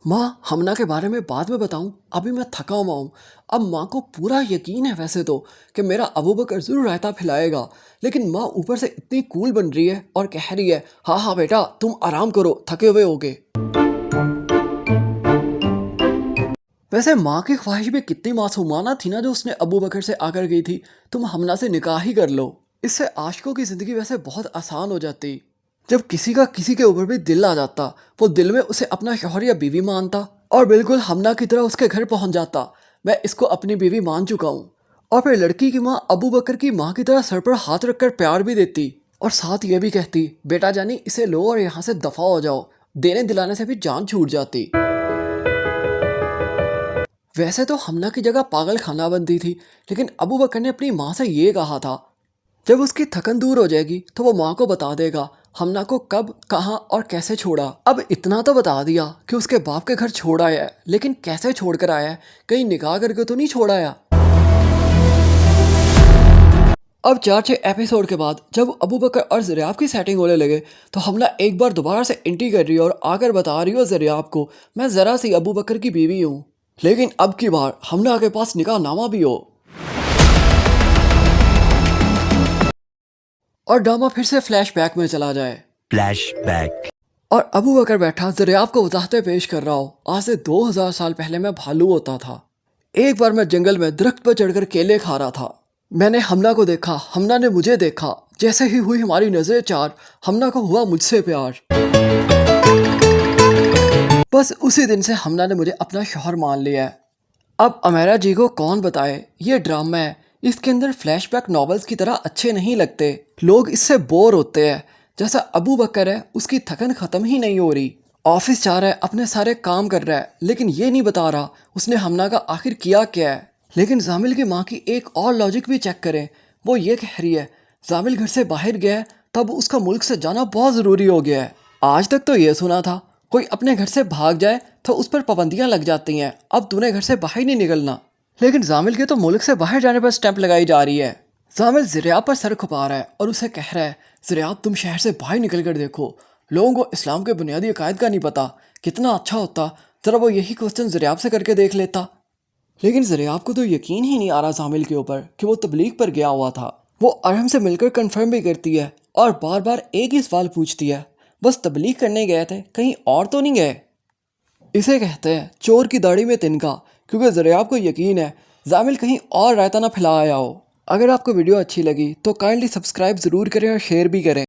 माँ, हमना के बारे में बाद में बताऊं, अभी मैं थका हुआ हूँ। अब माँ को पूरा यकीन है वैसे तो कि मेरा अबू बकर ज़रूर रायता खिलाएगा, लेकिन माँ ऊपर से इतनी कूल बन रही है और कह रही है हाँ हाँ बेटा तुम आराम करो, थके हुए होगे। वैसे माँ की ख्वाहिश भी कितनी मासूमाना थी ना, जो उसने अबू बकर से आकर गई थी तुम हमना से निकाह ही कर लो। इससे आशिकों की ज़िंदगी वैसे बहुत आसान हो जाती। जब किसी का किसी के ऊपर भी दिल आ जाता, वो दिल में उसे अपना शौहर या बीवी मानता और बिल्कुल हमना की तरह उसके घर पहुंच जाता। मैं इसको अपनी बीवी मान चुका हूँ। और फिर लड़की की माँ अबू बकर की माँ की तरह सर पर हाथ रखकर प्यार भी देती और साथ ये भी कहती बेटा जानी इसे लो और यहाँ से दफा हो जाओ। देने दिलाने से भी जान छूट जाती। वैसे तो हमना की जगह पागल खाना बनती थी, लेकिन अबू बकर ने अपनी माँ से ये कहा था जब उसकी थकन दूर हो जाएगी तो वो माँ को बता देगा हमना को कब कहाँ और कैसे छोड़ा। अब इतना तो बता दिया कि उसके बाप के घर छोड़ आया है, लेकिन कैसे छोड़ कर आया है, कहीं निकाह करके तो नहीं छोड़ आया। अब 4-6 एपिसोड के बाद जब अबू बकर और ज़रियाब की सेटिंग होने लगे तो हमला एक बार दोबारा से एंट्री कर रही है और आकर बता रही हो ज़रियाब को मैं ज़रा सी अबू बकर की बीवी हूँ, लेकिन अब की बार हमला के पास निकाह नामा भी हो। और ड्रामा फिर से फ्लैशबैक में चला जाए। फ्लैशबैक। और अबू बकर बैठा ज़रियाब को वजाहतें पेश कर रहा हो आज से 2000 साल पहले मैं भालू होता था। एक बार मैं जंगल में दरख्त पर चढ़कर केले खा रहा था। मैंने हमना को देखा, हमना ने मुझे देखा, जैसे ही हुई हमारी नजरें चार, हमना को हुआ मुझसे प्यार। बस उसी दिन से हमना ने मुझे अपना शौहर मान लिया है। अब अमेरा जी को कौन बताए, ये ड्रामा है, इसके अंदर फ्लैशबैक नॉवेल्स की तरह अच्छे नहीं लगते, लोग इससे बोर होते हैं। जैसा अबू बकर है उसकी थकन ख़त्म ही नहीं हो रही, ऑफिस जा रहा है, अपने सारे काम कर रहा है, लेकिन ये नहीं बता रहा उसने हमना का आखिर किया क्या है। लेकिन जामिल की माँ की एक और लॉजिक भी चेक करें, वो ये कह रही है जामिल घर से बाहर गया है तब उसका मुल्क से जाना बहुत ज़रूरी हो गया है। आज तक तो ये सुना था कोई अपने घर से भाग जाए तो उस पर पाबंदियां लग जाती हैं, अब तूने घर से बाहर नहीं निकलना। लेकिन जामिल के तो मुल्क से बाहर जाने पर स्टैंप लगाई जा रही है। जामिल ज़रियाब पर सर खुपा रहा है और उसे कह रहा है ज़रियाब तुम शहर से बाहर निकल कर देखो, लोगों को इस्लाम के बुनियादी अकायद का नहीं पता, कितना अच्छा होता ज़रा वो यही क्वेश्चन ज़रियाब से करके देख लेता। लेकिन ज़रियाब को तो यकीन ही नहीं आ रहा जामिल के ऊपर कि वो तबलीग पर गया हुआ था। वो अरहम से मिलकर कंफर्म भी करती है और बार बार एक ही सवाल पूछती है बस तबलीग करने गए थे, कहीं और तो नहीं गए। इसे कहते हैं चोर की दाढ़ी में तिनका, क्योंकि ज़रियाब को यकीन है जामिल कहीं और रायता ना फैला आया हो। अगर आपको वीडियो अच्छी लगी तो काइंडली सब्सक्राइब ज़रूर करें और शेयर भी करें।